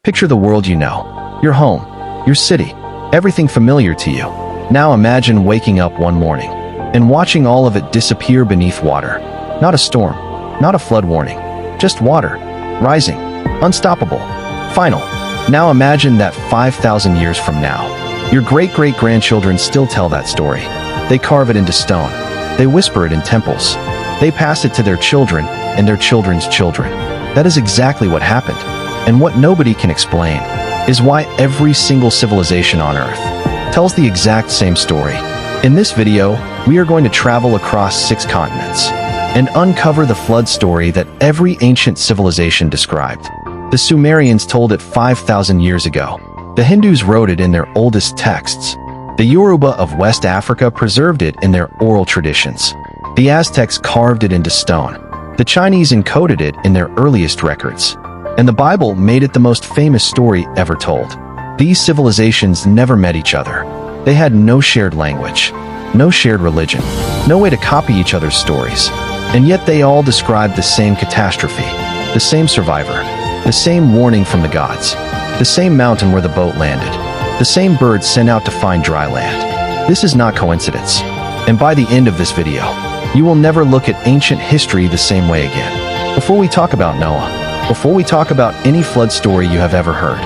Picture the world you know, your home, your city, everything familiar to you. Now imagine waking up one morning and watching all of it disappear beneath water. Not a storm, not a flood warning, just water, rising, unstoppable, final. Now imagine that 5,000 years from now, your great-great-grandchildren still tell that story. They carve it into stone. They whisper it in temples. They pass it to their children and their children's children. That is exactly what happened. And what nobody can explain is why every single civilization on Earth tells the exact same story. In this video, we are going to travel across 6 continents and uncover the flood story that every ancient civilization described. The Sumerians told it 5,000 years ago. The Hindus wrote it in their oldest texts. The Yoruba of West Africa preserved it in their oral traditions. The Aztecs carved it into stone. The Chinese encoded it in their earliest records. And the Bible made it the most famous story ever told. These civilizations never met each other. They had no shared language, no shared religion, no way to copy each other's stories. And yet they all described the same catastrophe, the same survivor, the same warning from the gods, the same mountain where the boat landed, the same birds sent out to find dry land. This is not coincidence. And by the end of this video, you will never look at ancient history the same way again. Before we talk about Noah, before we talk about any flood story you have ever heard,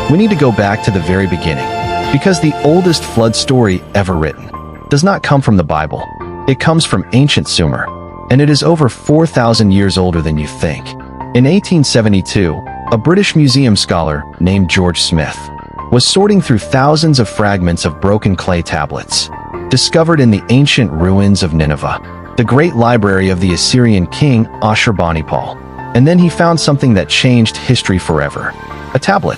we need to go back to the very beginning, because the oldest flood story ever written does not come from the Bible. It comes from ancient Sumer, and it is over 4,000 years older than you think. In 1872, a British museum scholar named George Smith was sorting through thousands of fragments of broken clay tablets discovered in the ancient ruins of Nineveh, the great library of the Assyrian king Ashurbanipal. And then he found something that changed history forever. A tablet,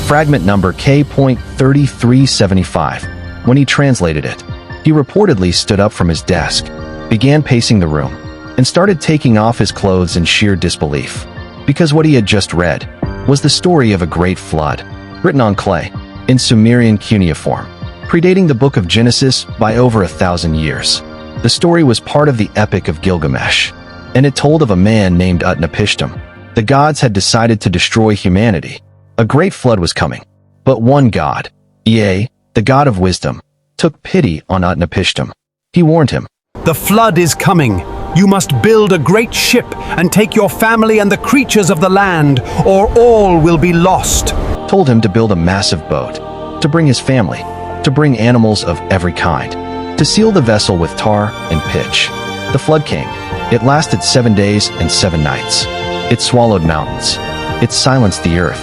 fragment number K.3375. When he translated it, he reportedly stood up from his desk, began pacing the room, and started taking off his clothes in sheer disbelief. Because what he had just read was the story of a great flood, written on clay, in Sumerian cuneiform, predating the book of Genesis by over 1,000 years. The story was part of the Epic of Gilgamesh, and it told of a man named Utnapishtim. The gods had decided to destroy humanity. A great flood was coming. But one god, Ea, the god of wisdom, took pity on Utnapishtim. He warned him, "The flood is coming. You must build a great ship and take your family and the creatures of the land, or all will be lost." Told him to build a massive boat, to bring his family, to bring animals of every kind, to seal the vessel with tar and pitch. The flood came. It lasted 7 days and 7 nights. It swallowed mountains. It silenced the earth.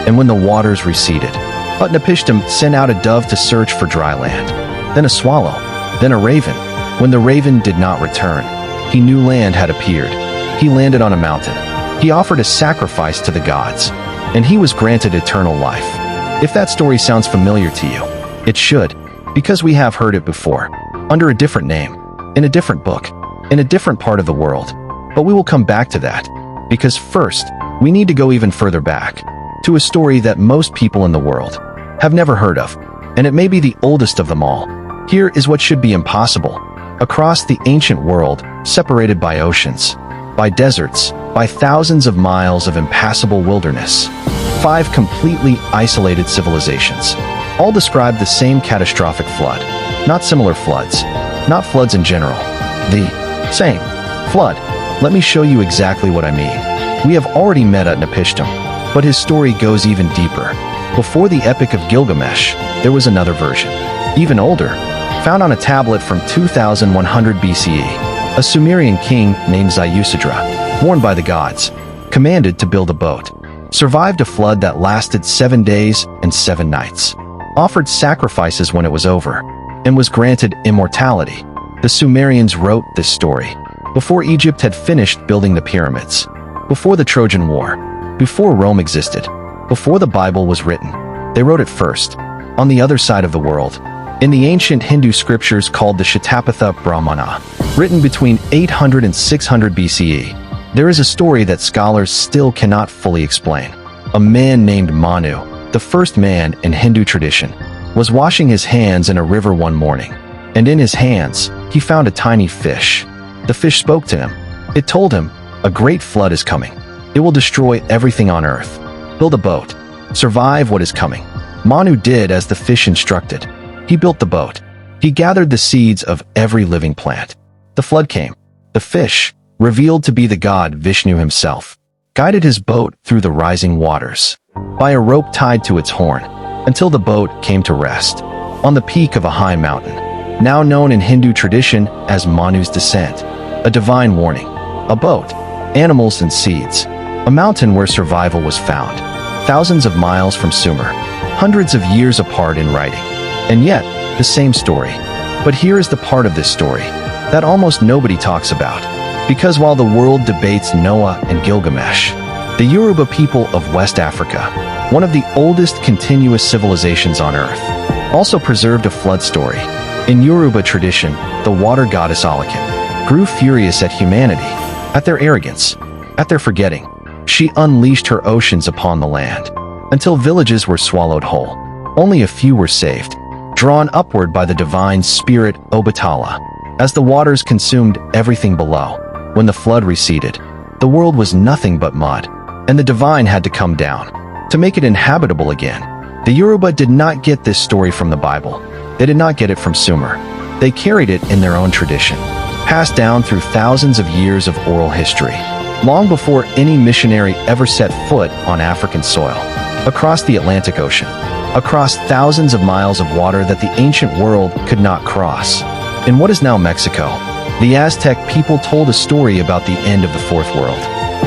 And when the waters receded, Utnapishtim sent out a dove to search for dry land, then a swallow, then a raven. When the raven did not return, he knew land had appeared. He landed on a mountain. He offered a sacrifice to the gods, and he was granted eternal life. If that story sounds familiar to you, it should, because we have heard it before, under a different name, in a different book, in a different part of the world. But we will come back to that, because first, we need to go even further back, to a story that most people in the world have never heard of, and it may be the oldest of them all. Here is what should be impossible. Across the ancient world, separated by oceans, by deserts, by thousands of miles of impassable wilderness, 5 completely isolated civilizations, all describe the same catastrophic flood. Not similar floods, not floods in general, the same flood. Let me show you exactly what I mean. We have already met Utnapishtim, but his story goes even deeper. Before the Epic of Gilgamesh, there was another version, even older, found on a tablet from 2100 BCE. A Sumerian king named Ziusadra, warned by the gods, commanded to build a boat, survived a flood that lasted 7 days and 7 nights, offered sacrifices when it was over, and was granted immortality. The Sumerians wrote this story before Egypt had finished building the pyramids, before the Trojan War, before Rome existed, before the Bible was written. They wrote it first, on the other side of the world, in the ancient Hindu scriptures called the Shatapatha Brahmana, written between 800 and 600 BCE. There is a story that scholars still cannot fully explain. A man named Manu, the first man in Hindu tradition, was washing his hands in a river one morning, and in his hands, he found a tiny fish. The fish spoke to him. It told him, "A great flood is coming. It will destroy everything on earth. Build a boat. survive what is coming. Manu did as the fish instructed. He built the boat. He gathered the seeds of every living plant. The flood came. The fish, revealed to be the god Vishnu himself, guided his boat through the rising waters by a rope tied to its horn until the boat came to rest on the peak of a high mountain, now known in Hindu tradition as Manu's descent. A divine warning. A boat, animals and seeds. A mountain where survival was found, thousands of miles from Sumer, hundreds of years apart in writing. And yet, the same story. But here is the part of this story that almost nobody talks about. Because while the world debates Noah and Gilgamesh, the Yoruba people of West Africa, one of the oldest continuous civilizations on Earth, also preserved a flood story. In Yoruba tradition, the water goddess Alakan grew furious at humanity, at their arrogance, at their forgetting. She unleashed her oceans upon the land, until villages were swallowed whole. Only a few were saved, drawn upward by the divine spirit Obatala. As the waters consumed everything below, when the flood receded, the world was nothing but mud, and the divine had to come down to make it inhabitable again. The Yoruba did not get this story from the Bible. They did not get it from Sumer. They carried it in their own tradition, passed down through thousands of years of oral history, long before any missionary ever set foot on African soil, across the Atlantic Ocean, across thousands of miles of water that the ancient world could not cross. In what is now Mexico, the Aztec people told a story about the end of the Fourth World.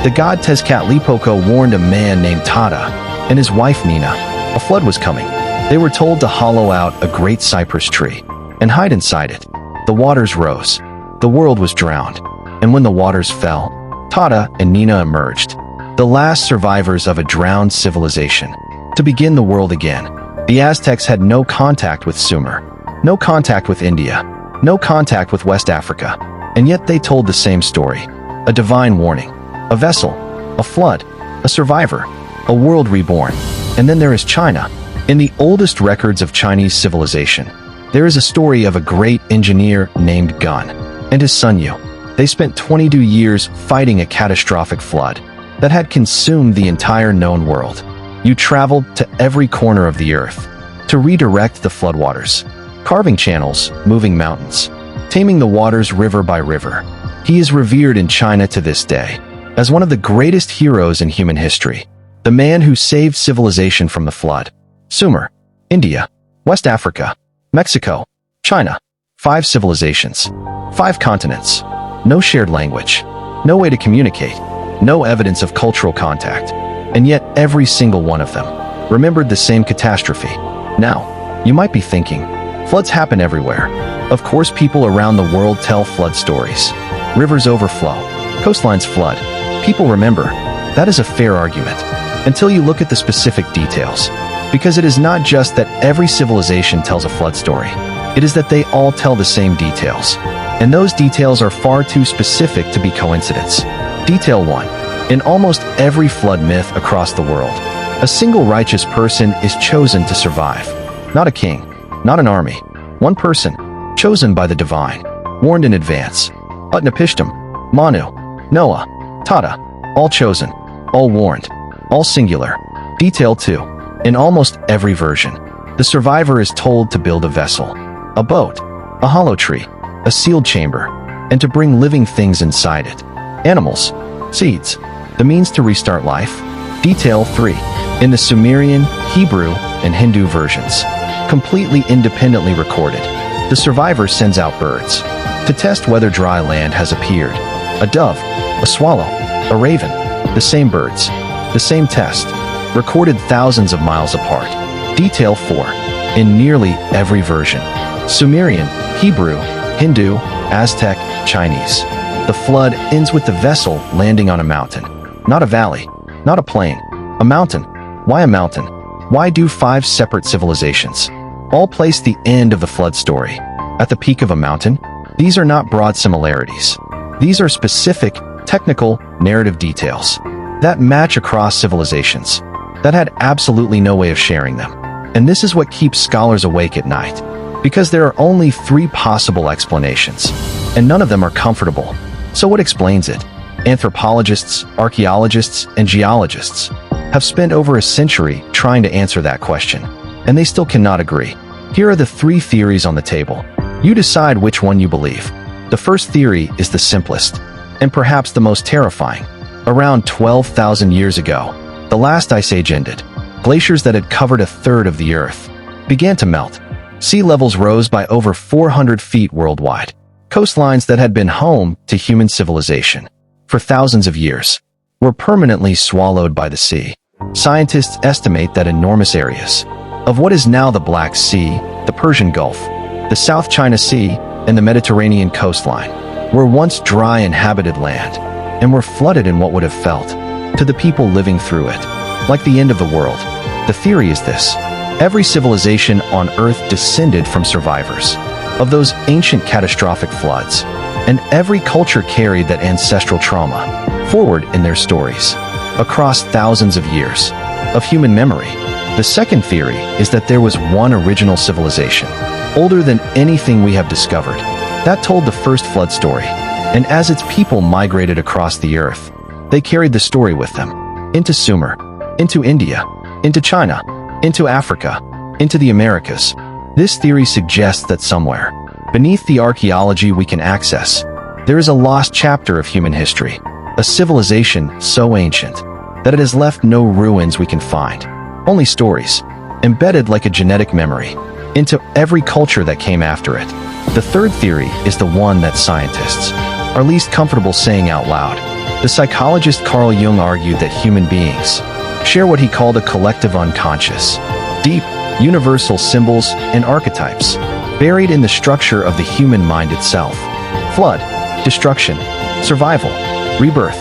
The god Tezcatlipoca warned a man named Tada and his wife Nina. A flood was coming. They were told to hollow out a great cypress tree and hide inside it. The waters rose. The world was drowned. And when the waters fell, Tada and Nina emerged, the last survivors of a drowned civilization, to begin the world again. The Aztecs had no contact with Sumer, no contact with India, no contact with West Africa, and yet they told the same story. A divine warning, a vessel, a flood, a survivor, a world reborn. And then there is China. In the oldest records of Chinese civilization, there is a story of a great engineer named Gun and his son Yu. They spent 22 years fighting a catastrophic flood that had consumed the entire known world. Yu traveled to every corner of the earth to redirect the floodwaters, carving channels, moving mountains, taming the waters river by river. He is revered in China to this day as one of the greatest heroes in human history, the man who saved civilization from the flood. Sumer, India, West Africa, Mexico, China. 5 civilizations, 5 continents, no shared language, no way to communicate, no evidence of cultural contact, and yet every single one of them remembered the same catastrophe. Now, you might be thinking, floods happen everywhere. Of course, people around the world tell flood stories. Rivers overflow, coastlines flood. People remember. That is a fair argument, until you look at the specific details. Because it is not just that every civilization tells a flood story. It is that they all tell the same details. And those details are far too specific to be coincidence. Detail 1. In almost every flood myth across the world, a single righteous person is chosen to survive. Not a king, not an army. One person, chosen by the divine, warned in advance. Utnapishtim, Manu, Noah, Tada, all chosen, all warned, all singular. Detail 2. In almost every version, the survivor is told to build a vessel, a boat, a hollow tree, a sealed chamber, and to bring living things inside it. Animals, seeds, the means to restart life. Detail 3. In the Sumerian, Hebrew, and Hindu versions, completely independently recorded, the survivor sends out birds to test whether dry land has appeared. A dove, a swallow, a raven, the same birds, the same test, recorded thousands of miles apart. Detail 4. In nearly every version, Sumerian, Hebrew, Hindu, Aztec, Chinese, the flood ends with the vessel landing on a mountain. Not a valley, not a plain, a mountain. Why a mountain? Why do 5 separate civilizations all place the end of the flood story at the peak of a mountain? These are not broad similarities. These are specific, technical, narrative details that match across civilizations that had absolutely no way of sharing them. And this is what keeps scholars awake at night, because there are only 3 possible explanations, and none of them are comfortable. So what explains it? Anthropologists, archaeologists, and geologists have spent over a century trying to answer that question, and they still cannot agree. Here are the three theories on the table. You decide which one you believe. The first theory is the simplest, and perhaps the most terrifying. Around 12,000 years ago, the last ice age ended. Glaciers that had covered a third of the Earth began to melt. Sea levels rose by over 400 feet worldwide. Coastlines that had been home to human civilization for thousands of years were permanently swallowed by the sea. Scientists estimate that enormous areas of what is now the Black Sea, the Persian Gulf, the South China Sea, and the Mediterranean coastline were once dry inhabited land and were flooded in what would have felt, to the people living through it, like the end of the world. The theory is this: every civilization on Earth descended from survivors of those ancient catastrophic floods, and every culture carried that ancestral trauma forward in their stories across thousands of years of human memory. The second theory is that there was one original civilization, older than anything we have discovered, that told the first flood story, and as its people migrated across the Earth, they carried the story with them into Sumer, into India, into China, into Africa, into the Americas. This theory suggests that somewhere, beneath the archaeology we can access, there is a lost chapter of human history, a civilization so ancient that it has left no ruins we can find, only stories, embedded like a genetic memory, into every culture that came after it. The third theory is the one that scientists are least comfortable saying out loud. The psychologist Carl Jung argued that human beings share what he called a collective unconscious, deep, universal symbols and archetypes buried in the structure of the human mind itself. Flood, destruction, survival, rebirth.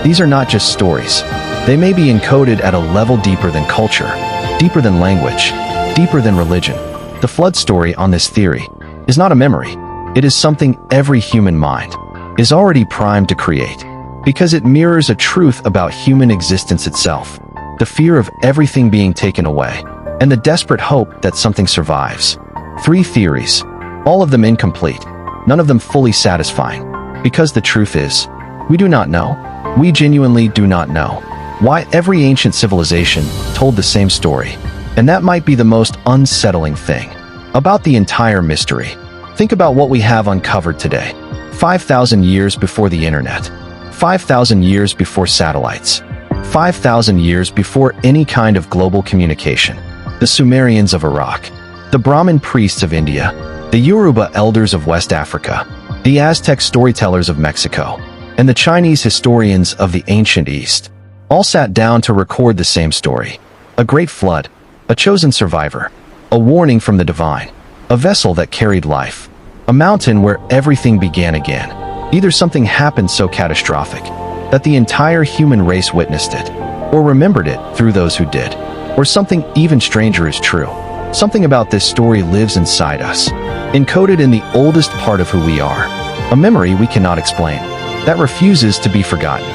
These are not just stories. They may be encoded at a level deeper than culture, deeper than language, deeper than religion. The flood story on this theory is not a memory. It is something every human mind is already primed to create, because it mirrors a truth about human existence itself, the fear of everything being taken away, and the desperate hope that something survives. Three theories, all of them incomplete, none of them fully satisfying, because the truth is, we do not know. We genuinely do not know why every ancient civilization told the same story, and that might be the most unsettling thing about the entire mystery. Think about what we have uncovered today. 5,000 years before the internet, 5,000 years before satellites, 5,000 years before any kind of global communication. The Sumerians of Iraq, the Brahmin priests of India, the Yoruba elders of West Africa, the Aztec storytellers of Mexico, and the Chinese historians of the ancient East all sat down to record the same story. A great flood, a chosen survivor, a warning from the divine, a vessel that carried life, a mountain where everything began again. Either something happened so catastrophic that the entire human race witnessed it, or remembered it through those who did, or something even stranger is true. Something about this story lives inside us, encoded in the oldest part of who we are, a memory we cannot explain, that refuses to be forgotten,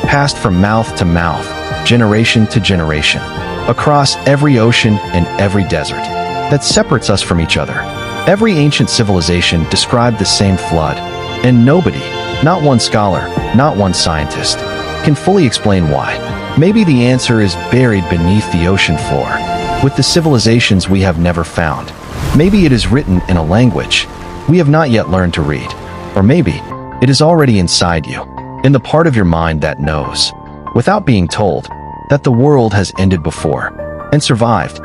passed from mouth to mouth, generation to generation, across every ocean and every desert, that separates us from each other. Every ancient civilization described the same flood, and nobody, not one scholar, not one scientist, can fully explain why. Maybe the answer is buried beneath the ocean floor, with the civilizations we have never found. Maybe it is written in a language we have not yet learned to read. Or maybe it is already inside you, in the part of your mind that knows, without being told, that the world has ended before and survived.